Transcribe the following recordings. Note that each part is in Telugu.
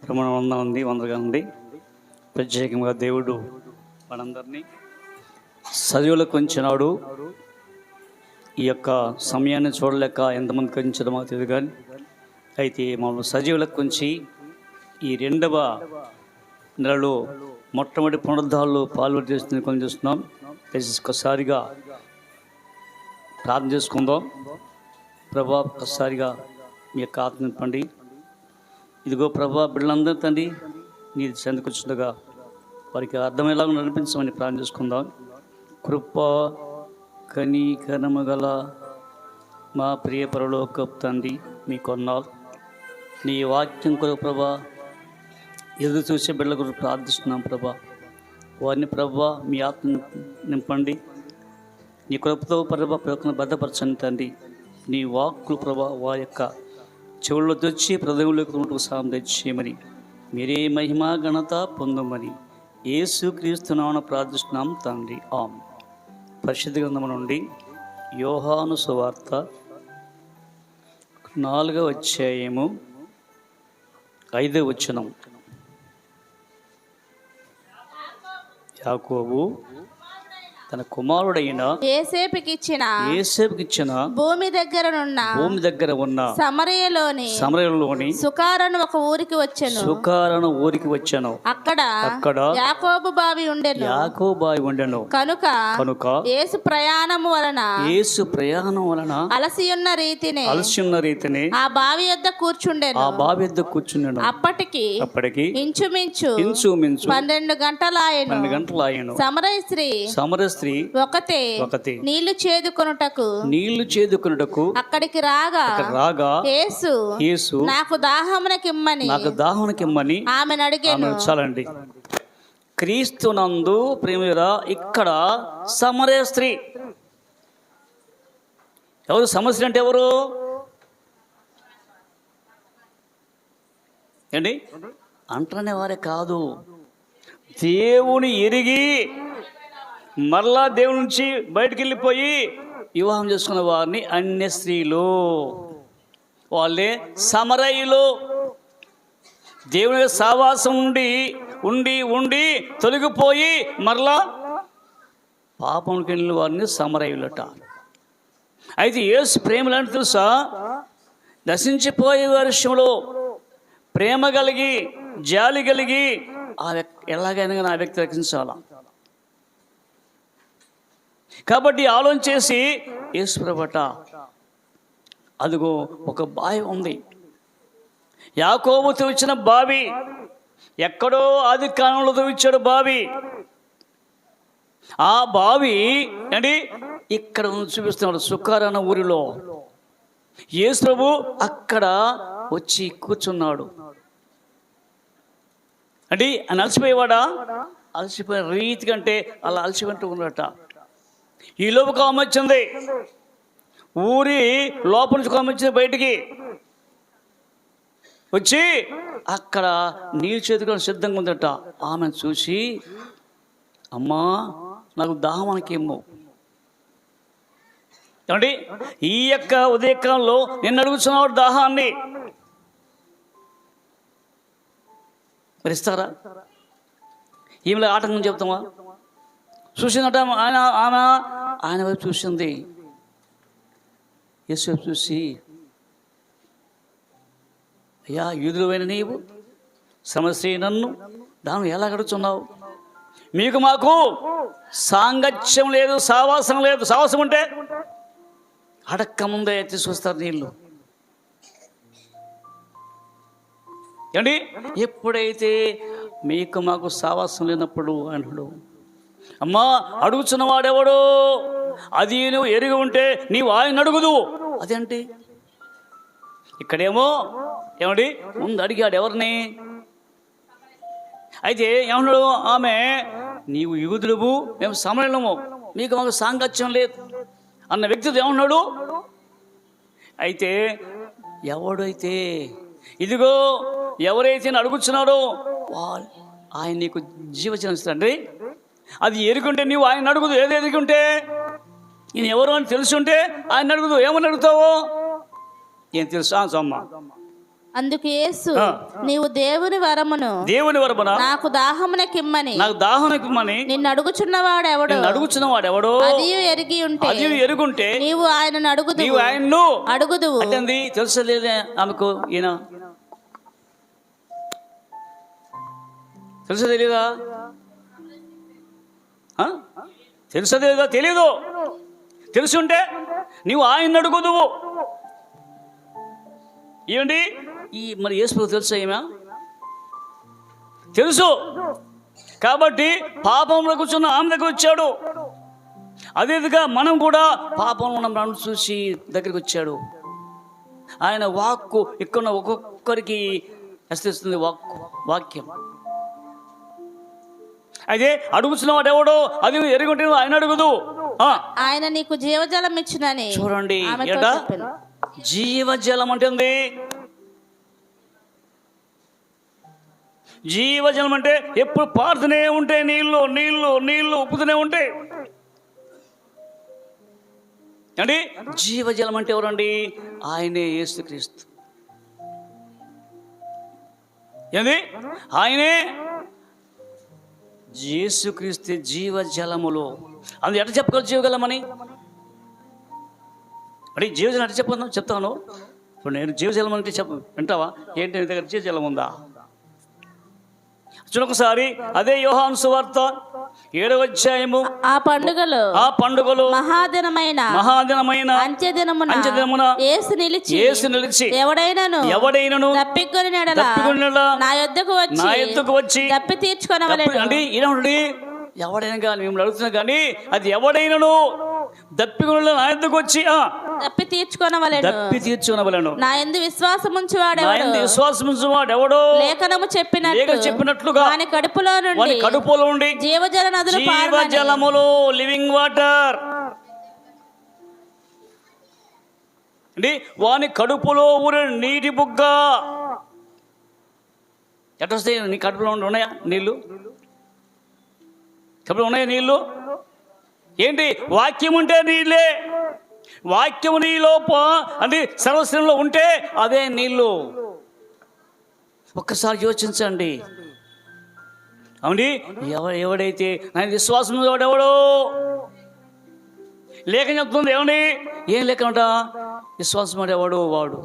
ప్రమాణ వందగా ఉంది. ప్రత్యేకంగా దేవుడు మనందరినీ సజీవులకు ఉంచినాడు. ఈ యొక్క సమయాన్ని చూడలేక ఎంతమంది ఉంచడమో తెలియదు, కానీ అయితే మనం సజీవులకు ఉంచి ఈ 2వ నెలలో మొట్టమొదటి పునరుద్ధాలు పాల్గొని కొనిస్తున్నాం. ఒక్కసారిగా ప్రార్థన చేసుకుందాం. ప్రభా, ఒక్కసారిగా మీ యొక్క ఆత్మ నింపండి. ఇదిగో ప్రభా, బిడ్డలందరూ తండ్రి నీ చెందుకొచ్చుండగా వారికి అర్థమయ్యేలాగా నడిపించమని ప్రార్థన చేసుకుందాం. కృప కనికరము గల మా ప్రియ పరలోకపు తండ్రి, మీ కొన్నాళ్ళు నీ వాక్యం కొరకు ప్రభా ఎదురు చూసే బిడ్డల గురించి ప్రార్థిస్తున్నాం. ప్రభా, వారిని ప్రభా మీ ఆత్మ నింపండి. నీ కృపతో ప్రభా ప్రకటన భద్రపరచండి తండ్రి. నీ వాక్కులు ప్రభా వారి యొక్క చెవుల్లో తెచ్చి హృదయంలోకి సాయం తెచ్చేయమని, మీరే మహిమా ఘనత పొందమని యేసు క్రీస్తు నామమున ప్రార్థిస్తున్నాం తండ్రి. ఆమేన్. పరిశుద్ధ గ్రంథము నుండి యోహాను సువార్త 4వ అధ్యాయము 5వ వచనం. యాకోబు తన కుమారుడైన యేసేపుకిచ్చిన భూమి దగ్గర ఉన్న సమరయలోని సుకారను ఒక ఊరికి వచ్చెను. అక్కడ యాకోబు బావి ఉండెను. కనుక యేసు ప్రయాణము వలన అలసియున్న రీతిని ఆ బావి యొద్ద కూర్చుండెను. అప్పటికి ఇంచుమించు 12 గంటలాయెను. సమరయ స్త్రీ ఒకతే నీళ్లు చేదుకొనుటకు అక్కడికి రాగా యేసు నాకు దాహమునకిమ్మని ఆమెను అడిగాను. చాలండి. క్రీస్తునందు ప్రేమరా, ఇక్కడ సమరయ స్త్రీ ఎవరు? సమస్య అంటే ఎవరు ఏంటి అంటనే వారే కాదు, దేవుని ఎరిగి మరలా దేవుని నుంచి బయటకు వెళ్ళిపోయి వివాహం చేసుకున్న వారిని అన్య స్త్రీలు, వాళ్ళే సమరయులు. దేవుని సావాసం ఉండి తొలగిపోయి మరలా పాపంకి వెళ్ళిన వారిని సమరయులట. అయితే యేసు ప్రేమలంటే తెలుసా? నశించిపోయే విషయంలో ప్రేమ కలిగి జాలి కలిగి ఎలాగైనా ఆ వ్యక్తి రక్షించాలా. కాబట్టి ఆలోచన చేసి యేసు ప్రభువట, అదిగో ఒక బావి ఉంది, యాకోబు తవ్వించిన బావి, ఎక్కడో ఆది కాలంలో తవ్వించాడు బావి. ఆ బావి అంటే ఇక్కడ చూపిస్తున్నాడు, సుకార్ అన్న ఊరిలో. యేసు ప్రభు అక్కడ వచ్చి కూర్చున్నాడు. అంటే ఆయన అలసిపోయేవాడా? అలసిపోయిన రీతి కంటే అలా అలసిపోతూ ఉన్నట. ఈ లోపు కామె వచ్చింది, ఊరి లోపల నుంచి కామె వచ్చింది, బయటికి వచ్చి అక్కడ నీళ్ళు చేతుకొని సిద్ధంగా ఉందట. ఆమెను చూసి, అమ్మా నాకు దాహమానికేమో. ఏమండి, ఈ యొక్క ఉదయకాలంలో నిన్ను అడుగుతున్నాడు దాహాన్ని, మరి ఇస్తారా? ఈమెలో ఆటంకం చెప్తామా? చూసిందట ఆయన వైపు చూసింది. యేసు వైపు చూసి, అయ్యా యూదులైన నీవు సమస్య నన్ను దాన్ని ఎలా గడుచున్నావు? మీకు మాకు సాంగత్యం లేదు, సావాసం లేదు. సావాసం ఉంటే అడక్క ముందే తీసుకొస్తారు నీళ్ళు. ఏంటి, ఎప్పుడైతే మీకు మాకు సావాసం లేనప్పుడు అన్నాడు, అమ్మా అడుగుచున్న వాడెవడో అది నువ్వు ఎరిగి ఉంటే నీవు ఆయన అడుగుదు. అదేంటి ఇక్కడేమో ఏమండి ముందు అడిగాడు ఎవరిని? అయితే ఏమన్నాడు? ఆమె నీవు యూదులువు, మేము సమరయులము, మీకు మాకు సాంగత్యం లేదు అన్న వ్యక్తితో ఏమన్నాడు? అయితే ఎవడైతే ఇదిగో ఎవరైతే అడుగుచున్నాడో ఆయన నీకు జీవజలం ఇస్తాడండి. అది ఎరుగుంటే నీవు ఆయన అడుగుదు. ఏది ఎరుగుంటే ఈయన ఎవరు అని తెలుసుంటే ఆయన అడుగుదు. ఏమని అడుగుతావు? ఏం తెలుసా? అమ్మ అందుకు యేసు, నీవు దేవుని వరమును నాకు దాహమునకిమ్మని నిన్ను అడుగుచున్నవాడెవడో అదియు ఎరుగుంటే నీవు ఆయనను అడుగుదువు. తెలుసలేదే ఆమెకు, ఈయన తెలుసా తెలీదా? తెలుసా తెలీదా? తెలీదు. తెలుసుంటే నీవు ఆయన అడుగుదువు. ఏమండి మరి యేసు తెలుసా? ఏమా తెలుసు కాబట్టి పాపంలో కూర్చున్న ఆమె దగ్గర వచ్చాడు. అదేవిధంగా మనం కూడా పాపంలో ఉన్న మనం చూసి దగ్గరికి వచ్చాడు. ఆయన వాక్కు ఇక్కడ ఒక్కొక్కరికి హెచ్చరిస్తుంది. వాక్యం అయితే అడుగుతున్న వాడు ఎవడో అది ఎరుగుంటే ఆయన అడుగుదు. ఆయన నీకు జీవజలం ఇచ్చినని. చూడండి, జీవజలం అంటే జీవజలం అంటే ఎప్పుడు పారుతూనే ఉంటే నీళ్లు నీళ్లు నీళ్లు ఉప్పుతూనే ఉంటాయి అండి. జీవజలం అంటే ఎవరండి? ఆయనే యేసుక్రీస్తు. ఏంది? ఆయనే యేసుక్రీస్తు జీవజలములో. అది ఎట్లా చెప్పగలరు జీవజలమని? అంటే జీవజలం అంటే చెప్తాను. ఇప్పుడు నేను జీవజలం అంటే వింటావా? ఏంటి నీ దగ్గర జీవజలం ఉందా? చూడొకసారి అదే యోహాను సువార్త 7వ అధ్యాయము. ఆ పండుగలో మహాదినమైన అంత్యదినమున యేసు నిలిచి ఎవడైనను తప్పికొని నా యొద్దకు వచ్చి తప్పి తీర్చుకొనవలెను. అంటే ఎవడైనా కానీ మిమ్మల్ని అడుగుతున్నా కానీ అది ఎవడైనను దప్పికొన నా యొద్దకు వచ్చి తప్పి తీర్చుకొనవలెను. నా యందు విశ్వాసముంచువాడెవడో లేఖనము చెప్పినట్లుగా వాని కడుపులో నుండి జీవజలములో లివింగ్ వాటర్ అండి. వాని కడుపులో ఊరే నీటి బుగ్గ. ఎట్లా వస్తాయి? నీ కడుపులో ఉన్నాయా నీళ్ళు? కడుపులో ఉన్నాయా నీళ్ళు? ఏంటి? వాక్యం ఉంటే నీళ్ళే. వాక్యం నీలో అంటే సర్వస్వంలో ఉంటే అదే నీళ్ళు. ఒక్కసారి యోచించండి. అవునండి, ఎవడైతే ఆయన విశ్వాసం ఎవడో లేఖ చెప్తుంది. ఏమండి? ఏం లేఖ అంట? విశ్వాసం ఎవడు వాడు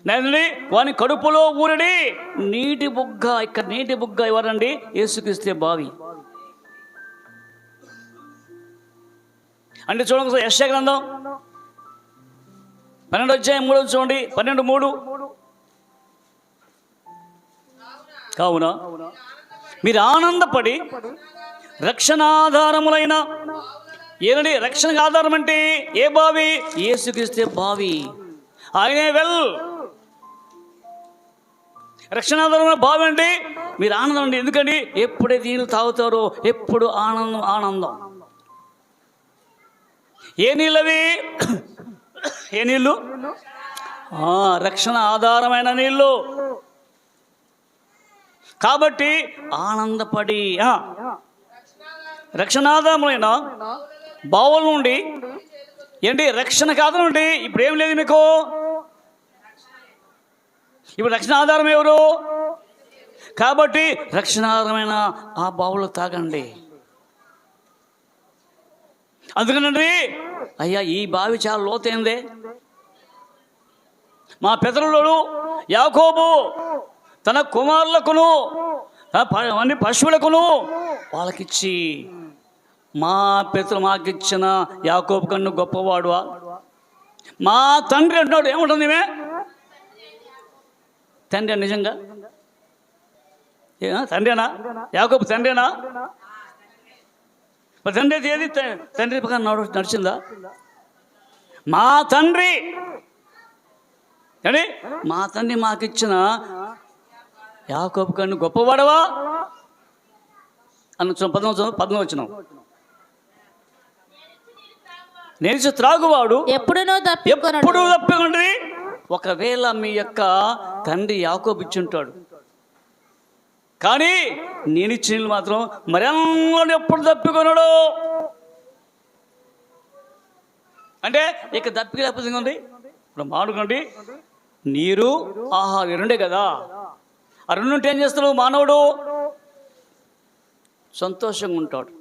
నేనండి వాని కడుపులో ఊరడి నీటి బుగ్గ. ఇక్కడ నీటి బుగ్గ ఎవరండి? యేసుక్రీస్తే బావి. అంటే చూడండి, యెషయా గ్రంథం 12వ అధ్యాయం 3వ చూడండి. 12:3. కావున మీరు ఆనందపడి రక్షణాధారములైన ఏనండి, రక్షణకు ఆధారం అంటే ఏ బావి? యేసుక్రీస్తే బావి. ఆయనే రక్షణాధారమైన బావి అంటే మీరు ఆనందం అండి. ఎందుకండి? ఎప్పుడైతే నీళ్ళు తాగుతారో ఎప్పుడు ఆనందం. ఏ నీళ్ళవి? ఏ నీళ్ళు? రక్షణ ఆధారమైన నీళ్ళు. కాబట్టి ఆనందపడి రక్షణాధారమైన బావుల నుండి ఏంటి? రక్షణ ఆధారం నుండి ఇప్పుడు ఏం లేదు మీకు. ఇప్పుడు రక్షణ ఆధారం ఎవరు? కాబట్టి రక్షణాధారమైన ఆ బావులు తాగండి. అందుకనండి, అయ్యా ఈ బావి చాలా లోతైందే. మా పితరులు యాకోబు తన కుమారులకును అన్ని పశువులకును వాళ్ళకిచ్చి, మా పితరులు మాకిచ్చిన యాకోబు కన్ను గొప్పవాడు మా తండ్రి అంటున్నాడు. ఏముంటుంది? తండ్రి నిజంగా తండ్రేనా? యాకోబు తండ్రేనా? తండ్రి ఏది? తండ్రి పక్కన నడిచిందా? మా తండ్రి అంటే మా తండ్రి మాకిచ్చిన యాకోబు కన్ను గొప్పవాడవా అన్న 19 వచ్చినాం. నేను త్రాగువాడు ఎప్పుడు తప్పికొండి. ఒకవేళ మీ యొక్క తండ్రి యాకోబు ఇచ్చుంటాడు, కానీ నేను ఇచ్చిన మాత్రం మరెన్నో ఎప్పుడు తప్పికొనడు. అంటే ఇక తప్పిక లేకపోతే ఇప్పుడు మాడుకోండి, నీరు ఆహారం రెండే కదా. ఆ రెండు ఉంటే ఏం చేస్తాడు మానవుడు? సంతోషంగా ఉంటాడు.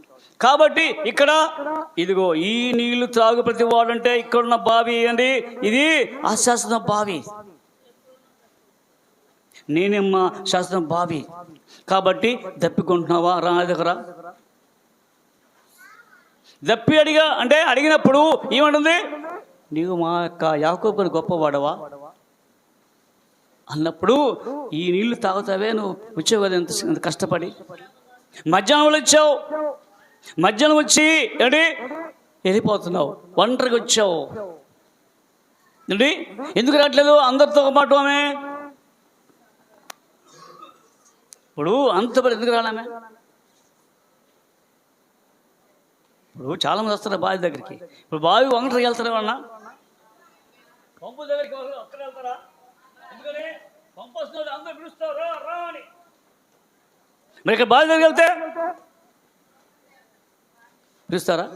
కాబట్టి ఇక్కడ ఇదిగో ఈ నీళ్లు త్రాగు ప్రతి వాడంటే ఇక్కడున్న బావి అండి, ఇది అశాశ్వత బావి. నేనేమ్మా శాశ్వత బావి. కాబట్టి దప్పికొంటున్నావా? రా దగ్గర దప్పి అడిగినప్పుడు ఏమంటుంది? నీవు మా యొక్క యాకోబుని గొప్పవాడవా అన్నప్పుడు ఈ నీళ్లు తాగుతావే, నువ్వు వచ్చావు కదా ఎంత కష్టపడి. మధ్యాహ్నం వచ్చావు, మధ్యాహ్నం వచ్చి ఏంటి వెళ్ళిపోతున్నావు, ఒంటరిగా వచ్చావు ఏంటి, ఎందుకు రావట్లేదు అందరితో పాటు ఆమె? ఇప్పుడు అంత ఎందుకు రాలామే? ఇప్పుడు చాలామంది వస్తారు బావి దగ్గరికి. ఇప్పుడు బావి ఒంటరికి వెళ్తారా అన్నా? పంపు దగ్గరికి అక్కడ వెళ్తారా? ఎందుకని పంపు వస్తున్నారు, అందరూ పిలుస్తారు రా అని. మరి ఇక్కడ బావి దగ్గరికి వెళ్తే పిలుస్తారా?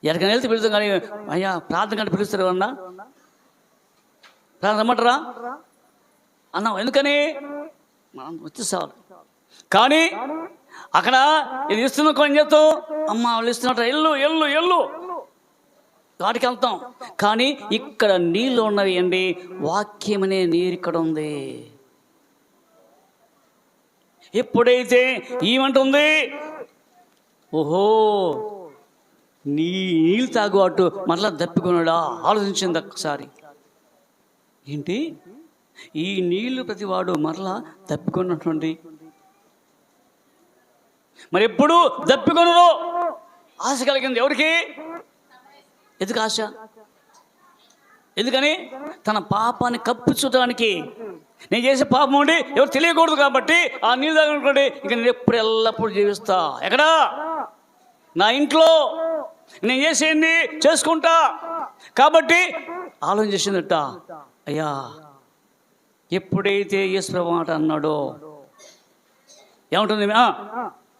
ఎక్కడికైనా వెళ్తే పిలుస్తాం, కానీ అయ్యా ప్రార్థన కంటే పిలుస్తారు అన్నా? ప్రార్థన రమ్మంటారా అన్నా? ఎందుకని మనం వచ్చేసావాలి. కానీ అక్కడ ఇది ఇస్తున్న కొన్ని చెప్తాం, అమ్మ వాళ్ళు ఇస్తున్నట్టు ఎల్లు ఎల్లు ఎల్లు వాటికి వెళ్తాం. కానీ ఇక్కడ నీళ్ళు ఉన్నవి అండి, వాక్యం అనే నీరు ఇక్కడ ఉంది. ఎప్పుడైతే ఏమంటుంది, ఓహో నీళ్ళు తాగు అటు మరలా దప్పికొన్నాడా? ఆలోచించింది ఒక్కసారి. ఏంటి ఈ నీళ్లు ప్రతివాడు మరలా దప్పికొన్నటువంటి, మరి ఎప్పుడు దప్పికొనరు? ఆశ కలిగింది ఎవరికి? ఎందుకు ఆశ? ఎందుకని? తన పాపాన్ని కప్పుకోవడానికి. నేను చేసే పాపం ఉండి ఎవరు తెలియకూడదు కాబట్టి ఆ నీళ్ళు తాగనుకోండి, ఇక నేను ఎప్పుడు ఎల్లప్పుడు జీవిస్తా. ఎక్కడా? నా ఇంట్లో నేను చేసేది చేసుకుంటా. కాబట్టి ఆలోచన చేసిందట, అయ్యా ఎప్పుడైతే యేసు మాట అన్నాడో ఏముంటుంది?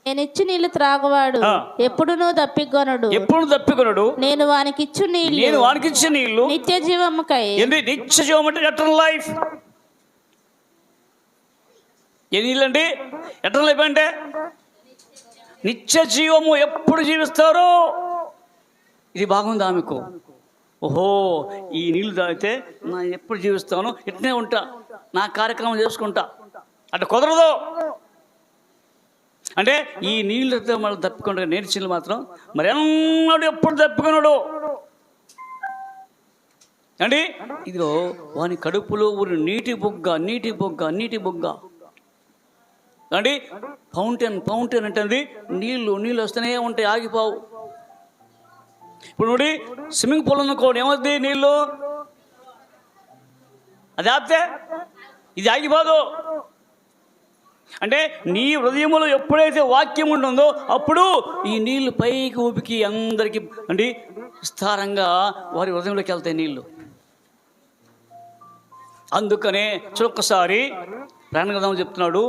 నేను ఇచ్చు నీళ్లు త్రాగువాడు ఎప్పుడునూ దప్పికొనడు, ఎప్పుడు దప్పికొనడు. నేను వానికిచ్చు నీళ్లు, నేను వానికిచ్చే నీళ్లు నిత్య జీవముకై. నిత్య జీవం అంటే ఎటర్నల్ లైఫ్. ఏ నీళ్ళండి ఎటర్నల్ లైఫ్ అంటే? నిత్య జీవము. ఎప్పుడు జీవిస్తారో. ఇది బాగుందా మీకు? ఓహో ఈ నీళ్ళు తాగితే నా ఎప్పుడు జీవిస్తాను, ఇట్నే ఉంటా, నా కార్యక్రమం చేసుకుంటా. అంటే కుదరదు. అంటే ఈ నీళ్ళతో మళ్ళీ తప్పుకుంటా నేర్చిన మాత్రం మరి ఎన్నడు ఎప్పుడు తప్పుకున్నాడు అండి. ఇదిగో వాని కడుపులో ఊరి నీటి బొగ్గ నీటి బొగ్గ నీటి బొగ్గ అండి. ఫౌంటైన్ ఫౌంటైన్ అంటే నీళ్ళు నీళ్ళు వస్తూనే ఉంటాయి, ఆగిపోవు. ఇప్పుడు ನೋಡಿ స్విమ్మింగ్ పూల్ అనుకోండి, ఏమవుతుంది నీళ్ళు? అది ఆపితే ఇది ఆగిపోదు. అంటే నీ హృదయంలో ఎప్పుడైతే వాక్యం ఉంటుందో అప్పుడు ఈ నీళ్లు పైకి ఊపికి అందరికీ అంటే విస్తారంగా వారి హృదయంలోకి వెళ్తాయి నీళ్ళు. అందుకనే చూడొక్కసారి ప్రకటన గ్రంథం చెప్తున్నాడు,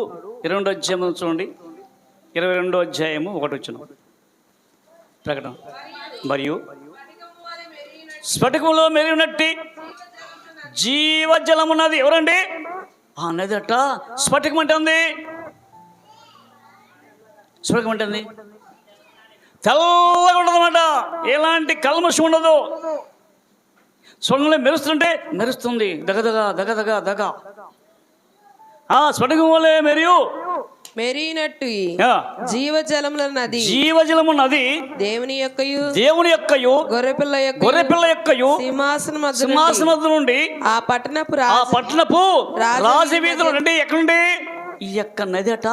22వ అధ్యాయం చూడండి, 22వ అధ్యాయము 1 వచనం. ప్రకటన, మరియు స్ఫటికంలో మెరిగినట్టి జీవజలం ఉన్నది. ఎవరండి? ఆ నది అట్ట స్ఫటికం అంటుంది. స్ఫటికం అంటుంది తెల్లగా ఉండదన్నమాట, ఎలాంటి కల్మషం ఉండదు. స్వర్గంలో మెరుస్తుంటే మెరుస్తుంది, దగదగ దగదగ దగ. ఆ స్ఫటికం వలె మెరిగినట్టు జీవజలముల నది, జీవజలము నది దేవుని యొక్కయు గొర్రెపిల్ల యొక్కయు సింహాసనం నుండి ఆ పట్టణపు రాజవీధులు నుండి. ఎక్కడుండి? ఈ యొక్క నది అట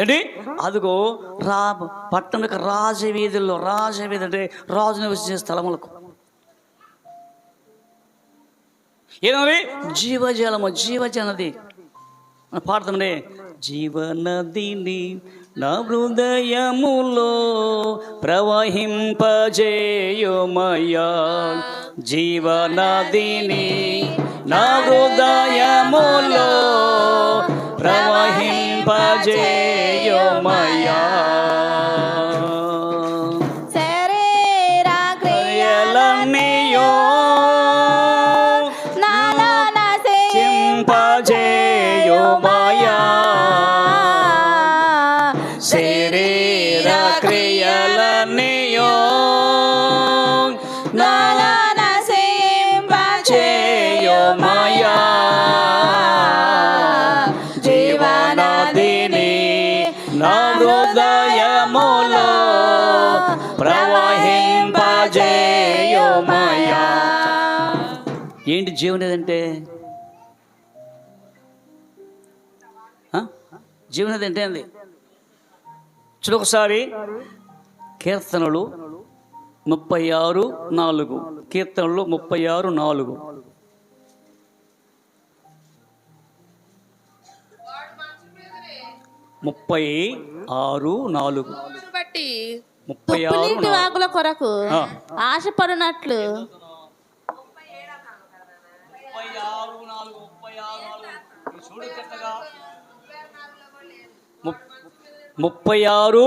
ఏంటి? అదిగో పట్టణం యొక్క రాజవీధుల్లో, రాజవీధి అంటే రాజు నివసించే స్థలములకు ఏమది? జీవజలము, జీవజనది. పాడుతుండే, జీవనదిని నా హృదయములో ప్రవహింపజేయుమయ్యా, జీవనదిని నా హృదయములో ప్రవహింపజేయుమయ్యా. జీవనది అంటే? జీవనది అంటే ఏంది? చూడొకసారి కీర్తనలు 36:4. కీర్తనలు 36:4. బట్టి నీటి వాగుల కొరకు ఆశపడినట్లు 36:4.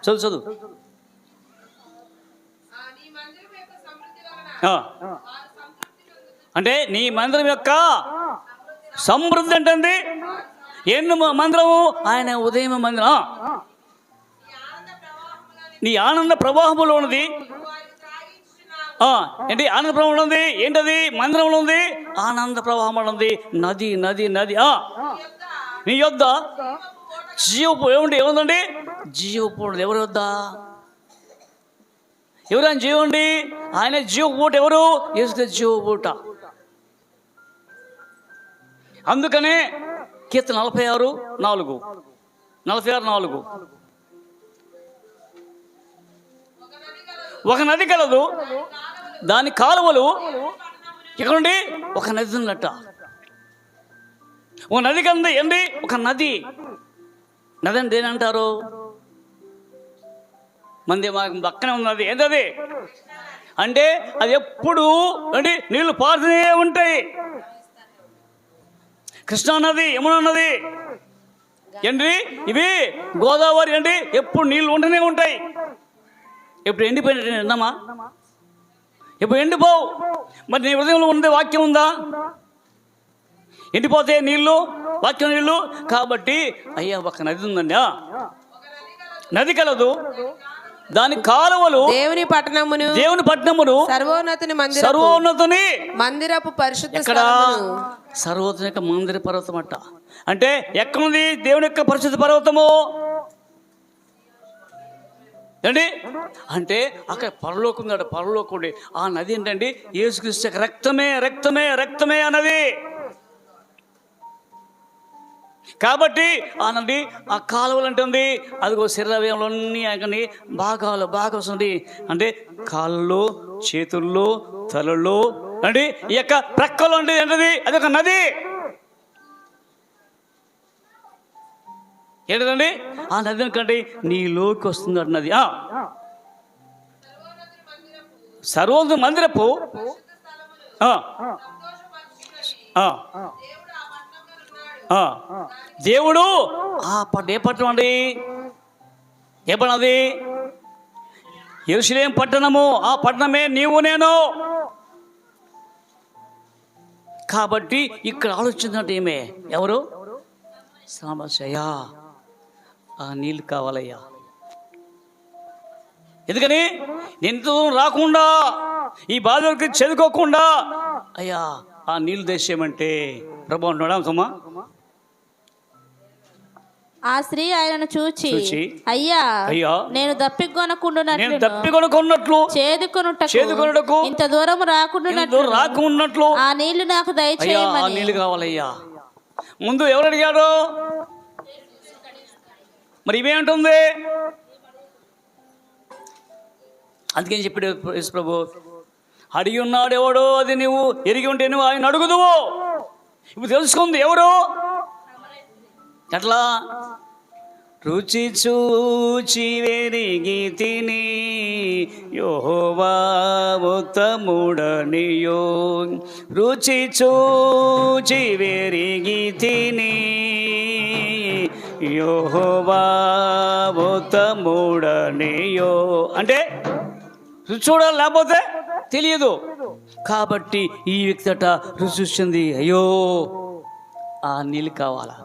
చదువు. అంటే నీ మందిరం యొక్క సమృద్ధి అంటుంది. ఎన్ని మందిరము? ఆయన ఉదయం మందిరం. నీ ఆనంద ప్రవాహంలో ఉన్నది ఏంటి? ఆనంద ప్రవాహం ఉంది. ఏంటది? మందిరంలో ఉంది ఆనంద ప్రవాహం ఉంది. నది నది నది. నీ యొద్ద జీవపు ఏముందండి? జీవపు ఎవరి యొద్ద? ఎవరు ఆయన జీవండి? ఆయన జీవపూట. ఎవరు? యేసు జీవపూట. అందుకనే కీర్తన 46:4. ఒక నది కలదు, దాని కాలువలు ఇక్కడ నుండి ఒక నది ఉన్నట్ట. ఒక నది కలదు ఏంటి? ఒక నది. నది అంటే ఏనంటారు? మంది పక్కనే ఉన్నది. ఏంటది అంటే? అది ఎప్పుడు అంటే నీళ్లు పారుతూనే ఉంటాయి. కృష్ణా నది, యమునా నది ఏంటి? ఇవి గోదావరి ఏంటి? ఎప్పుడు నీళ్ళు ఉంటూనే ఉంటాయి. ఎప్పుడు ఎండిపోయినట్టు విన్నామా? ఎప్పుడు ఎండిపోవు. మరి నీ హృదయంలో ఉంది వాక్యం ఉందా? ఎండిపోతే నీళ్ళు, వాక్యం నీళ్ళు. కాబట్టి అయ్యా ఒక నది ఉందండి, నది కలదు, దాని కాలువలు దేవుని పట్టణమును సర్వోన్నతుని మందిరపు పరిశుద్ధ ఎక్కడ? సర్వోన్నత యొక్క మందిర పర్వతం అట్ట. అంటే ఎక్కడుంది దేవుని యొక్క పరిశుద్ధ పర్వతము ఏంటి అంటే? అక్కడ పరలోకం ఉందట. పరలోకం ఆ నది ఏంటండి? యేసుక్రీస్తు యొక్క రక్తమే అన్నది. కాబట్టి ఆ నది ఆ కాలువలు అంటుంది. అదిగో శరీరవయంలోని అన్నీ భాగాలు వస్తుంది. అంటే కాళ్ళలో, చేతుల్లో, తలలో అంటే ఈ యొక్క ప్రక్కలో అంటే ఏంటది? అది ఒక నది. ఏంటండి? ఆ నది కంటే నీలోకి వస్తుంది అన్నది. సర్వోన్నత మందిరపు దేవుడు ఏ పట్టణం అండి? ఏ పట్టణం అది? యెరూషలేము పట్టణము. ఆ పట్టణమే నీవు నేను. కాబట్టి ఇక్కడ ఆలోచించినట్టు ఏమే? ఎవరు? సమస్యయా ఆ నీళ్ళు కావాలయ్యా. ఎందుకని? నేను రాకుండా, ఈ బాధలకు చదువుకోకుండా అయ్యా ఆ నీళ్ళు తెచ్చేయమంటే ప్రభు అంటున్నాడా? సుమా, ఆ స్త్రీ ఆయనను చూచి అయ్యా నేను దప్పికొనకున్నట్లు చేదుకొనుటకు ఇంత దూరం రాకున్నట్లు ఆ నీళ్లు నాకు దయచేయమని. ఆ నీళ్ళు కావాలయ్యా. ముందు ఎవరు అడిగారు? మరి ఇవేంటుంది? అందుకని చెప్పాడు యేసు ప్రభు, అడిగి ఉన్నాడు ఎవడో అది నువ్వు ఎరిగి ఉంటే నువ్వు ఆయన అడుగుదువు. ఇప్పుడు తెలుసుకుంది ఎవరు? ఎట్లా? రుచి చూచి వెరిగి తిని యెహోవా ఉత్తముడనియో. రుచి చూచి వెరిగి తిని యెహోవా ఉత్తముడనియో. అంటే రుచి చూడాలి, లేకపోతే తెలియదు. కాబట్టి ఈ వ్యక్తి అట రుచి చూసింది. అయ్యో ఆ నీళ్ళు కావాలా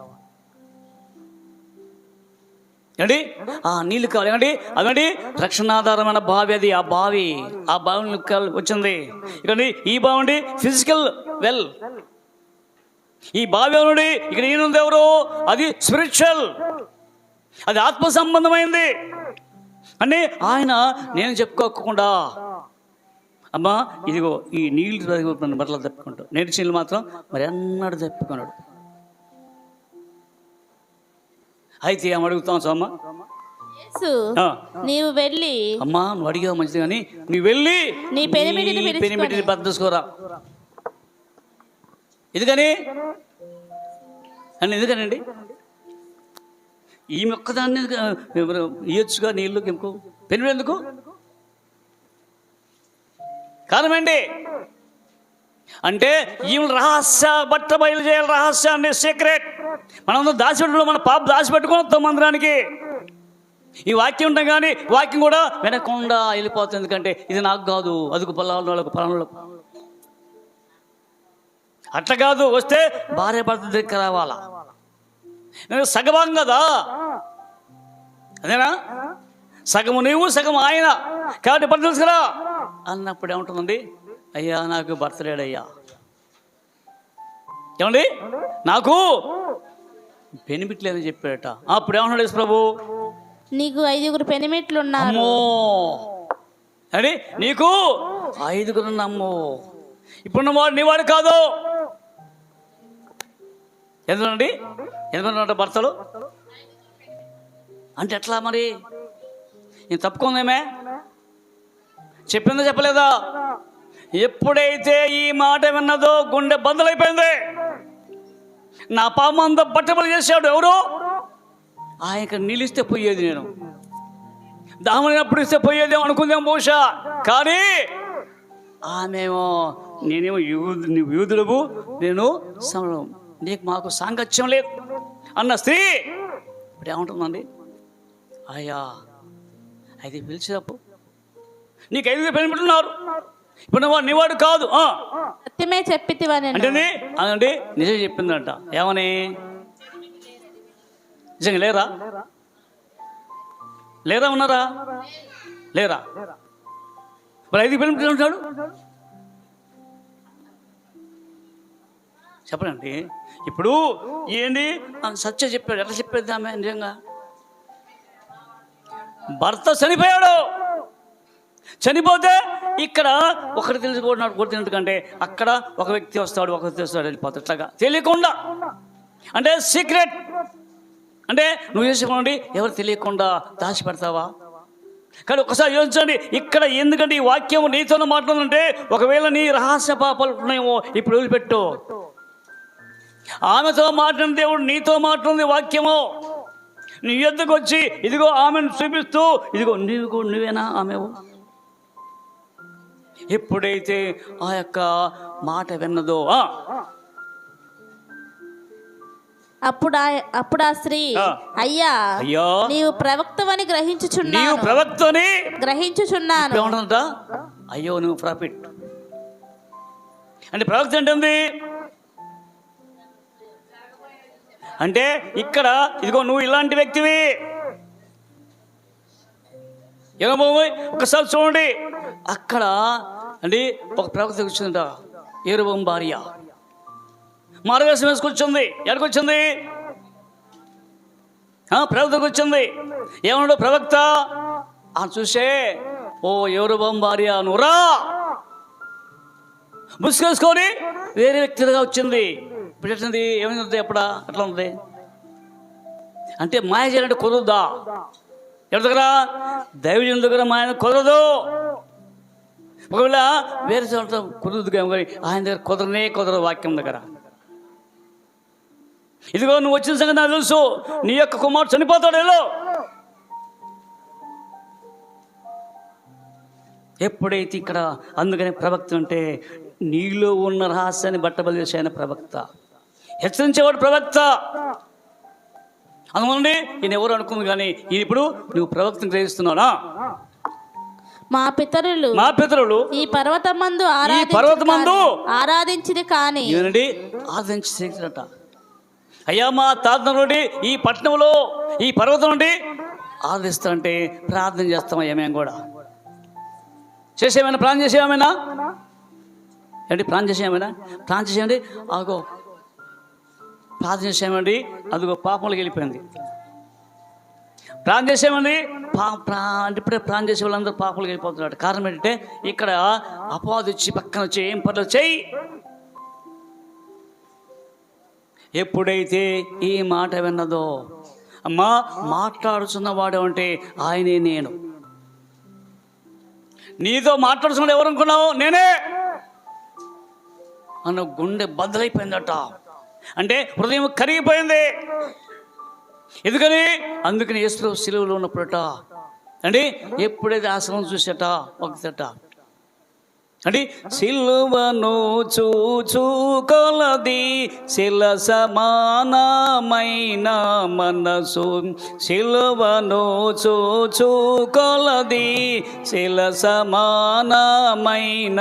అండి? ఆ నీళ్ళు కావాలి ఏమండి? అదండి రక్షణాధారమైన బావి. అది ఆ బావి వచ్చింది. ఇక్కడ ఈ బావి అండి ఫిజికల్ వెల్. ఈ బావి ఎవరండి? ఇక్కడ ఈయనుంది ఎవరు? అది స్పిరిచువల్, అది ఆత్మ సంబంధమైంది. అని ఆయన నేను చెప్పుకోకుండా అమ్మా ఇదిగో ఈ నీళ్ళు బట్టలు తప్పుకుంటావు, నేటి నీళ్ళు మాత్రం మరి ఎన్నడూ తప్పుకున్నాడు. అయితే ఏం అడుగుతాం సోమ్మ? యేసు, నీవు వెళ్ళి అమ్మా నువ్వు అడిగావు మంచిది, కానీ నువ్వు వెళ్ళి నీ పెనిమిటిని బద్దసుకోరా. ఎందుకని ఎందుకనండి ఈ మొక్కదాన్ని ఇయ్యొచ్చుగా నీళ్ళు ఇంకో పెనిమిటి ఎందుకు? కారణమేంటి అంటే ఈ రహస్య బట్ట బయలు చేయాలి, రహస్యాన్ని సీక్రెట్ మనం దాచిపెట్టుకో, మన పాప దాచిపెట్టుకోవద్దాం మందిరానికి. ఈ వాక్యం ఉంటాం కానీ వాక్యం కూడా వినకుండా వెళ్ళిపోతుంది. ఎందుకంటే ఇది నాకు కాదు, అదుకు పొలాలు వాళ్ళకు పొలంలో అట్లా కాదు. వస్తే భార్య భర్త దగ్గర రావాలా, నేను సగభాగం కదా, అదేనా సగము నీవు సగం ఆయన కాబట్టి భర్త తెలుసుకురా అన్నప్పుడు ఏముంటుందండి, అయ్యా నాకు భర్త లేడయ్యా, ఏమండి నాకు బెనిఫిట్లేదని చెప్పాడట. అప్పుడు ఏమన్నాడు యేసు ప్రభు, నీకు 5 పెనిమిట్లు ఉన్నారు. అమ్మో అని నీకు 5 అమ్మో, ఇప్పుడు వాడు నీవాడు కాదు. ఎందుకండి ఎందుకంటే భర్తలు అంటే ఎట్లా మరి? నేను తప్పుకుందేమే, చెప్పిందో చెప్పలేదా? ఎప్పుడైతే ఈ మాట విన్నదో గుండె బద్దలైపోయింది. నా పాపం అంతా బట్టబడి చేశాడు ఎవరు? ఆయనకి నిలిస్తే పోయేది, నేను దామనప్పుడు ఇస్తే పోయేదేమో అనుకుందాం బహుశా. కానీ ఆమెమో నేనేమో నువ్వు యూదులవు, నేను సమరం, నీకు మాకు సాంగత్యం లేదు అన్న స్త్రీ ఇప్పుడు ఏముంటుందండి, అయ్యా అయితే పిలిచినప్పుడు నీకు 5 పెనిమిట్లున్నారు, ఇప్పుడు నువ్వు నీవాడు కాదు సత్యమే చెప్పితివని అంటే అదండి నిజం చెప్పిందంట. ఏమని? నిజంగా లేరా? లేరా ఉన్నారా? లేరా? మరి 5 పెనిమిట్లు ఉంటాడు చెప్పండి. ఇప్పుడు ఏంటి సత్యం చెప్పాడు, ఎట్లా చెప్పేది ఆమె? నిజంగా భర్త చనిపోయాడు, చనిపోతే ఇక్కడ ఒకటి తెలిసిపోతున్నాడు కొడుతున్నట్టు కంటే అక్కడ ఒక వ్యక్తి వస్తాడు, ఒక వ్యక్తి వస్తాడు, వెళ్ళిపోతాడు ఇట్లాగా తెలియకుండా. అంటే సీక్రెట్ అంటే నువ్వు చేసుకోండి, ఎవరు తెలియకుండా దాచిపెడతావా? కానీ ఒకసారి యోచించండి ఇక్కడ, ఎందుకంటే ఈ వాక్యం నీతోనే మాట్లాడుతుంటే ఒకవేళ నీ రహస్య పాపాలు ఉన్నాయేమో ఇప్పుడు వదిలిపెట్టు. ఆమెతో మాట్లాడిన దేవుడు నీతో మాట్లాడింది వాక్యము. నీ ఎద్దుకు వచ్చి ఇదిగో ఆమెను చూపిస్తూ ఇదిగో నువ్వేనా ఆమెవు. ఎప్పుడైతే ఆ యొక్క మాట విన్నదో అప్పుడు ఆ స్త్రీ, అయ్యా నీవు ప్రవక్తవని గ్రహించుచున్నాను. అయ్యో నువ్వు ప్రాఫిట్ అంటే ప్రవక్త ఏంటుంది అంటే ఇక్కడ ఇదిగో నువ్వు ఇలాంటి వ్యక్తివి. ఒకసారి చూడండి అక్కడ అంటే ఒక ప్రవక్త వచ్చిందంట, యెరొబోము భార్య మారువేషం వేసుకొచ్చింది. ఎక్కడికొచ్చింది? ప్రవక్తకు వచ్చింది. ఏమన్నాడు ప్రవక్త? చూసే ఓ యెరొబోము భార్య నువ్వురా ముసుకేసుకొని వేరే వ్యక్తిగా వచ్చింది. ఇప్పుడు ఎట్లుంది? ఏమైంది? ఎప్పుడా అట్లా ఉంది అంటే మాయ చేయాలంటే కుదరదా? ఎవరి దగ్గర? దైవజనుల దగ్గర మాయ కుదరదు. ఒకవేళ వేరే చోట కుదరదు కానీ ఆయన దగ్గర కుదరదు వాక్యం దగ్గర. ఇదిగో నువ్వు వచ్చిన సంగతి నాకు తెలుసు, నీ యొక్క కుమారుడు చనిపోతాడు వెళ్ళు. ఎప్పుడైతే ఇక్కడ అందుకని ప్రవక్త అంటే నీలో ఉన్న రహస్యాన్ని బట్టబయలు చేసే ఆయన ప్రవక్త, హెచ్చరించేవాడు ప్రవక్త. అందువల్ల ఈయన ఎవరు అనుకుంది కానీ ఇప్పుడు నువ్వు ప్రవక్తను గ్రహిస్తున్నాడా? మా పితరులు ఈ పర్వతమందు ఆరాధించింది కానీ ఆరాధించేట. అయ్యా మా తాత నుండి ఈ పట్టణంలో ఈ పర్వతం నుండి ఆరాధిస్తామంటే ప్రార్థన చేస్తామయ్యా. మేము కూడా చేసేమైనా ప్రార్థన చేసేమైనా ఏంటి? ప్రార్థన చేసేయండి అదిగో ప్రార్థన చేసేయమండి, అదిగో పాపంలోకి వెళ్ళిపోయింది. ప్రాణం చేసేమండి ఇప్పుడే ప్రాణం చేసే వాళ్ళందరూ పాపలకు వెళ్ళిపోతున్నారు. కారణం ఏంటంటే ఇక్కడ అపవాది వచ్చి పక్కన వచ్చి ఏం పర్లేదు చెయ్యి. ఎప్పుడైతే ఈ మాట విన్నదో, అమ్మా మాట్లాడుతున్నవాడు అంటే ఆయనే నేను, నీతో మాట్లాడుతున్నాడు ఎవరు అనుకున్నావు, నేనే అన్న గుండె బద్దలైపోయిందట. అంటే హృదయం కరిగిపోయింది. ఎందుకని? అందుకని యేసు సిలువలో ఉన్నప్పుడట అంటే ఎప్పుడైతే ఆశ్రమం చూసేట ఒకట అంటే సిలువను చూచు కొలది శిల సమానమైన మనసు, సిలువను చూచు కొలది శిల సమానమైన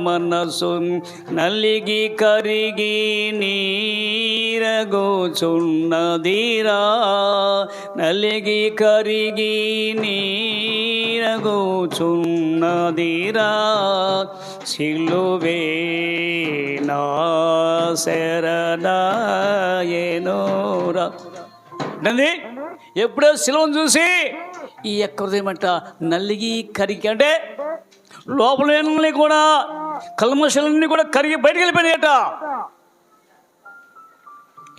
మనసు, నలిగి కరిగి నీరగోచున్నదిరా, నలిగి కరిగి నీరగోచున్నదిరా, సిలువే నా శరణాయెనురా. అంటే ఎప్పుడో సిలువను చూసి ఈ యొక్క హృదయమంట నలిగి కరిగి, అంటే లోపల కూడా కల్మషాలన్నీ కూడా కరిగి బయటికి వెళ్ళిపోయినాయట.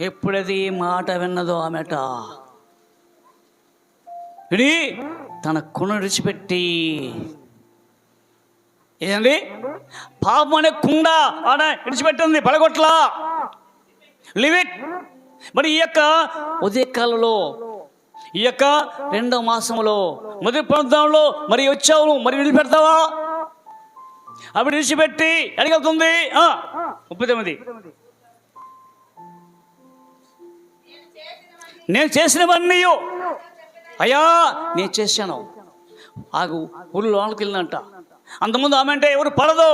ఎప్పుడైతే ఈ మాట విన్నదో ఆమెట ఇది తన కొన విడిచిపెట్టి, ఏదండి పాపం అనే కుండ ఆడ విడిచిపెట్టింది, పడగొట్లా లివ్ ఇట్. మరి ఈ యొక్క ఉదయకాలంలో ఈ యొక్క 2వ మాసంలో మొదటి ప్రాంతంలో మరి వచ్చావు, మరి విడిచిపెడతావా? అప్పుడు విడిచిపెట్టి అడిగవుతుంది 39, నేను చేసినవన్నీ అయ్యా నేను చేశాను. ఆగు ఊళ్ళో లోనికి వెళ్ళినంట. అంతకుముందు ఆమె అంటే ఎవరు పడదు,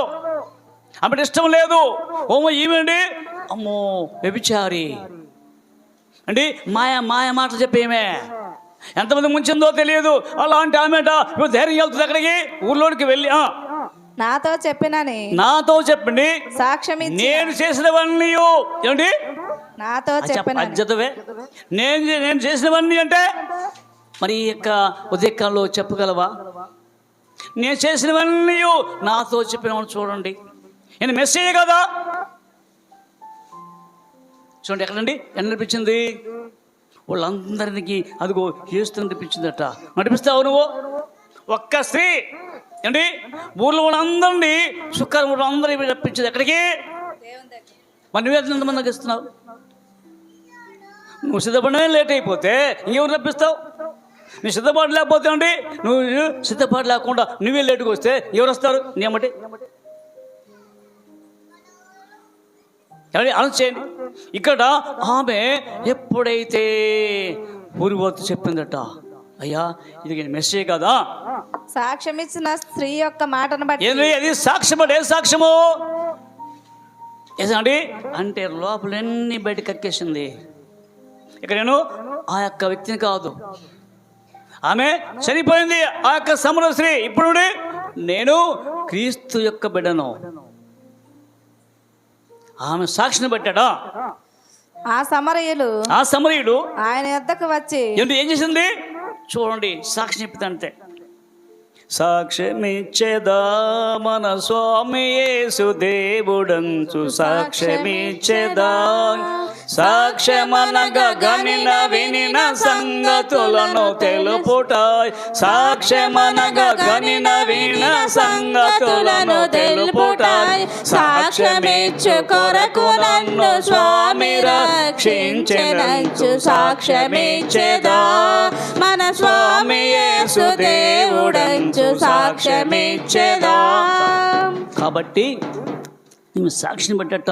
ఆమె ఇష్టం లేదు. ఓమో ఈమెండి అమ్మో వ్యభిచారి అంటే మాయ మాటలు చెప్పేమే ఎంతమంది ముంచిందో తెలియదు. అలాంటి ఆమెట ఇప్పుడు ధైర్యం వెళ్తుంది అక్కడికి, ఊర్లోనికి వెళ్ళి నాతో చెప్పినని, నాతో చెప్పండి సాక్ష్యం నేను చేసినవన్నీ ఏమండి నాతో చెప్పిన అజ్జతవే నేను చేసినవన్నీ అంటే మరి ఈ యొక్క ఉదయకాలంలో చెప్పగలవా? నేను చేసినవన్నీ నాతో చెప్పినవన్నీ చూడండి. నేను మెసేజ్ కదా చూడండి. ఎక్కడండి నడిపించింది? వాళ్ళందరికీ అదిగో యేసు నడిపించిందట. నడిపిస్తావు నువ్వు? ఒక్క స్త్రీ ఏంటి ఊళ్ళో వాళ్ళందరినీ శుక్రవారం అందరూ రప్పించింది ఎక్కడికి? మరి నువ్వు ఎంతమందికి ఇస్తున్నావు? నువ్వు సిద్ధపడమే లేట్ అయిపోతే ఇంకెవరు రప్పిస్తావు? నువ్వు సిద్ధపాటు లేకపోతే అండి, నువ్వు సిద్ధపాటు లేకుండా నువ్వే లేటుకు వస్తే ఎవరు వస్తారు? నీ అమ్మటి అలా చేయండి. ఇక్కడ ఆమె ఎప్పుడైతే ఊరిపోతూ చెప్పిందట, అయ్యా ఇది మెసేజ్ కదా, సాక్ష్యం ఇచ్చిన స్త్రీ యొక్క మాటను బట్టి అది సాక్ష్యం. ఏ సాక్ష్యము ఏదండి అంటే లోపలన్నీ బయట కక్కేసింది. ఇక నేను ఆ యొక్క వ్యక్తిని కాదు, ఆమె చనిపోయింది ఆ యొక్క సమర స్త్రీ. ఇప్పుడు నేను క్రీస్తు యొక్క బిడ్డను. ఆమె సాక్షిని పెట్టాడా? ఆ సమరయుడు ఆయన వద్దకు వచ్చి ఏం చేసింది చూడండి. సాక్షి చెప్తాంతే. సాక్ష్యమిచ్చేదా మన స్వామి యేసు దేవుడంచు, సాక్ష్యమిచ్చేదా సాక్ష్యమనగా గనిన వినిన సంగతులను తెలుపుట, సాక్ష్యమనగా గనిన వినిన సంగతులను తెలుపుట, సాక్ష్యమిచ్చు కొరకు నన్ను స్వామి రక్షించెనంచు, సాక్ష్యమిచ్చేదా మన స్వామి యేసు దేవుడంచు, సాక్ష్యమిచ్చేదా. కాబట్టి ఈమె సాక్షిని బట్టట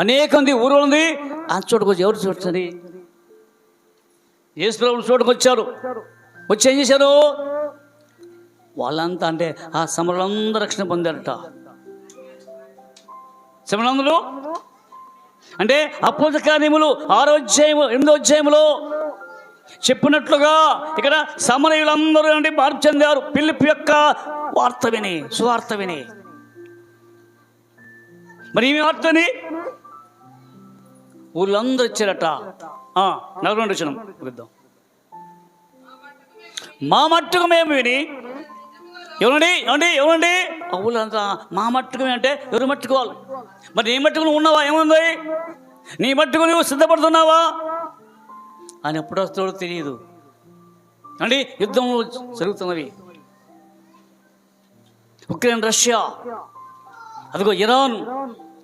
అనేక మంది ఊరు ఉంది. ఆ చోటుకు వచ్చి ఎవరు చూస్తుంది? యేసు ప్రభువు చోటుకు వచ్చారు. వచ్చి ఏం చేశారు? వాళ్ళంతా అంటే ఆ సమరులందరూ రక్షణ పొందారట. సమరులందరూ అంటే అపోస్తల కార్యములు 6వ అధ్యాయము 8వ అధ్యాయములో చెప్పినట్లుగా ఇక్కడ సమరయులందరూ అంటే మార్పు చెందారు. ఫిలిప్పు యొక్క వార్త విని, సువార్త విని. మరి ఈ వార్తని ఊళ్ళందరూ ఇచ్చారట. 42 వచనం చూద్దాం. మా మట్టుకు మేము విని ఎవరండి అవులంతా మా మట్టుకు అంటే ఎవరు మట్టుకోవాలి? మరి నీ మట్టుకు నువ్వు ఉన్నావా? ఏముంది? నీ మట్టుకు నువ్వు సిద్ధపడుతున్నావా అని ఎప్పుడు వస్తాడో తెలియదు అండి. యుద్ధంలో జరుగుతున్నవి, ఉక్రెయిన్, రష్యా, అదిగో ఇరాన్,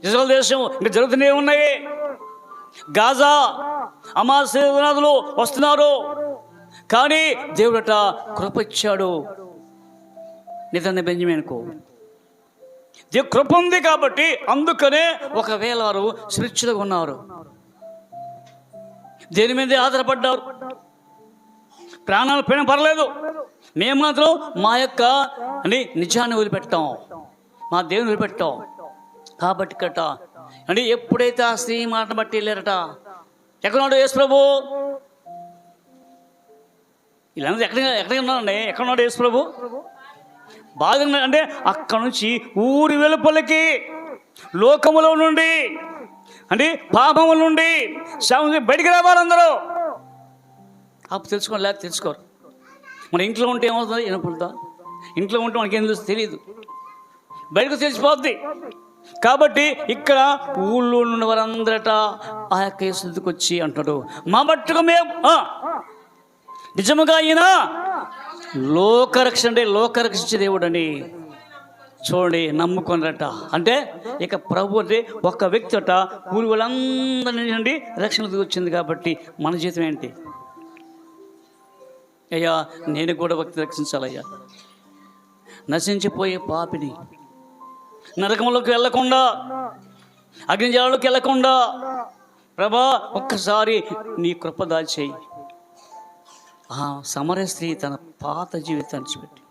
ఇజ్రాయెల్ దేశం ఇంకా జరుగుతూనే ఉన్నాయి. గాజా, హమాస్ సేనాదులు వస్తున్నారు. కానీ దేవుడట కృప ఇచ్చాడు నిజాన్ని బెంజమిన్కు. దేవుడు కృప ఉంది కాబట్టి అందుకనే ఒకవేళ వారు సురక్షితంగా ఉన్నారు. దేని మీద ఆధారపడ్డారు? ప్రాణాలు పోయినా పర్లేదు, మేము మాత్రం మా యొక్క నిజాన్ని వదిలిపెట్టాం, మా దేవుని వదిలిపెట్టాం. కాబట్టి కట అంటే ఎప్పుడైతే ఆ స్త్రీ మాట బట్టి వెళ్ళారట, ఎక్కడున్నాడు యేసు ప్రభు? వీళ్ళందరూ ఎక్కడ ఉన్నారండి? ఎక్కడున్నాడు యేసు ప్రభు? బాధ అంటే అక్కడ నుంచి ఊరి వెలుపలికి, లోకములో నుండి అంటే పాపముల నుండి బయటికి రావాలి అందరూ. అప్పుడు తెలుసుకోండి, లేకపోతే తెలుసుకోరు. మన ఇంట్లో ఉంటే ఏమవుతుంది? వినపడుతుందా? ఇంట్లో ఉంటే మనకి ఏం తెలుసు తెలియదు, బయటకు తెలిసిపోద్ది. కాబట్టి ఇక్కడ ఊళ్ళో నుండి వారందరట ఆ యొక్క యేసుకి వచ్చి అంటాడు, మా మట్టుకు మేము నిజముగా అయినా లోకరక్షణ, అంటే లోకరక్షించే దేవుడు అని చూడండి నమ్ముకున్నారట. అంటే ఇక ప్రభు అంటే ఒక వ్యక్తి అట ఊరి వాళ్ళందరినీ రక్షణ వచ్చింది. కాబట్టి మన జీవితం ఏంటి? అయ్యా నేను కూడా భక్తి రక్షించాలయ్యా, నశించిపోయే పాపిని, నరకంలోకి వెళ్ళకుండా, అగ్నిజాలలోకి వెళ్ళకుండా ప్రభా ఒక్కసారి నీ కృప దాచేయి. ఆ సమరయ స్త్రీ తన పాత జీవితాన్ని పెట్టి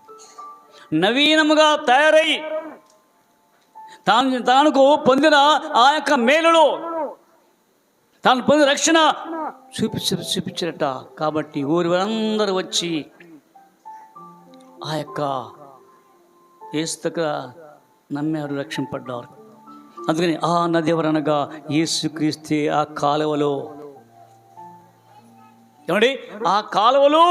నవీనముగా తయారై తానుకు పొందిన ఆ యొక్క మేలులో తాను పొందిన రక్షణ చూపించారట. కాబట్టి ఊరి వారందరూ వచ్చి ఆ యొక్క యేసు దగ్గర నమ్మారు, రక్షింపడ్డారు. అందుకని ఆ నది ఎవరనగా యేసుక్రీస్తే. ఆ కాలువలో ఏమండి, ఆ కాలువలు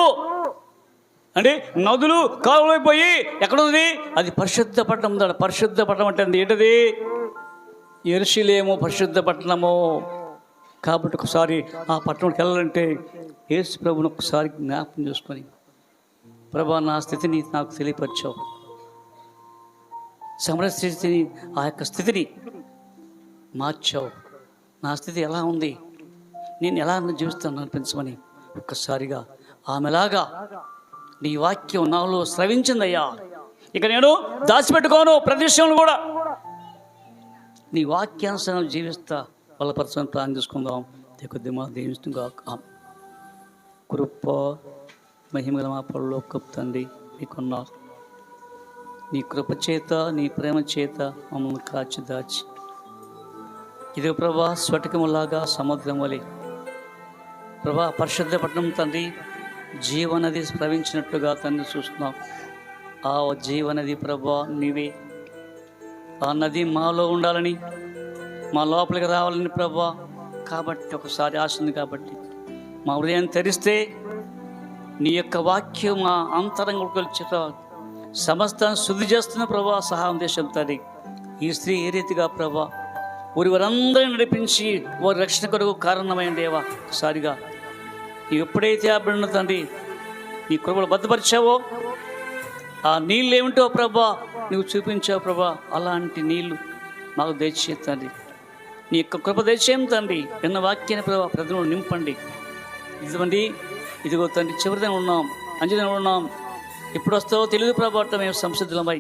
అంటే నదులు కాలువలో పోయి ఎక్కడుంది? అది పరిశుద్ధ పట్టణం. పరిశుద్ధ పట్టణం అంటే ఏంటది? యెరూషలేము పరిశుద్ధ పట్టణము. కాబట్టి ఒకసారి ఆ పట్టణంకి వెళ్ళాలంటే యేసు ప్రభుని ఒకసారి జ్ఞాపకం చేసుకొని, ప్రభా నా స్థితిని నాకు తెలియపరిచావు, సమర స్థితిని, ఆ యొక్క స్థితిని మార్చావు, నా స్థితి ఎలా ఉంది, నేను ఎలా జీవిస్తాను అనిపించమని ఒక్కసారిగా ఆమెలాగా నీ వాక్యం నాలో స్రవించిందయ్యా, ఇక నేను దాచిపెట్టుకోను ప్రతి విషయంలో కూడా నీ వాక్యానుసారం జీవిస్తా బలపరచని ప్రాణం తీసుకుందాం. కొద్దిమా దీవిస్తుందా కృప మహిమగల మా పరలోక తండ్రి మీకున్నారు. నీ కృప చేత, నీ ప్రేమ చేత మమ్మల్ని కాచి దాచి ఇది ప్రభా స్ఫటికములాగా సముద్రం వలె ప్రభా పరిశుద్ధ పట్టణం తండ్రి జీవనది ప్రవహించినట్లుగా తండ్రి చూస్తున్నాం. ఆ జీవనది ప్రభా నీవే. ఆ నది మాలో ఉండాలని, మా లోపలికి రావాలని ప్రభా. కాబట్టి ఒకసారి ఆశ ఉంది కాబట్టి మా హృదయాన్ని తెరిస్తే నీ యొక్క వాక్యం మా అంతరంగ సమస్తాన్ని శుద్ధి చేస్తున్న ప్రభా సహాయం దేశం తండ్రి. ఈ స్త్రీ ఏ రీతిగా ప్రభా ఊరి వారందరినీ నడిపించి వారి రక్షణ కొరకు కారణమైన దేవా, ఒకసారిగా నీవు ఎప్పుడైతే ఆ బిడ్డను తండ్రి నీ కృపలు భద్రపరిచావో, ఆ నీళ్ళు ఏమిటో ప్రభా నువ్వు చూపించావు ప్రభా, అలాంటి నీళ్లు మాకు దయచేయి తండ్రి. నీ యొక్క కృప దయచేయం తండ్రి. ఎన్న వాక్యాన్ని ప్రభా ప్రజలను నింపండి. ఇదిగోండి, ఇదిగో తండ్రి చివరిదిన ఉన్నాం, అంజదిన ఉన్నాం, ఎప్పుడు వస్తావో తెలియదు ప్రభావం. మేము సంసిద్ధులమై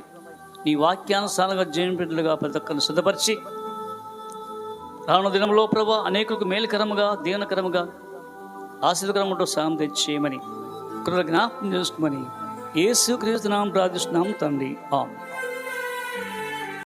నీ వాక్యానుసారంగా జీవింపేట్లుగా ప్రతి ఒక్కరిని సిద్ధపరిచి రానున్న దినంలో ప్రభా అనేకులకు మేలుకరముగా, దీవెనకరముగా, ఆశీర్వకరముగా సాయం తెచ్చేయమని కృతజ్ఞాపకం చేసుకోమని యేసుక్రీస్తు నామమున ప్రార్థిస్తున్నాం తండ్రి. ఆమేన్.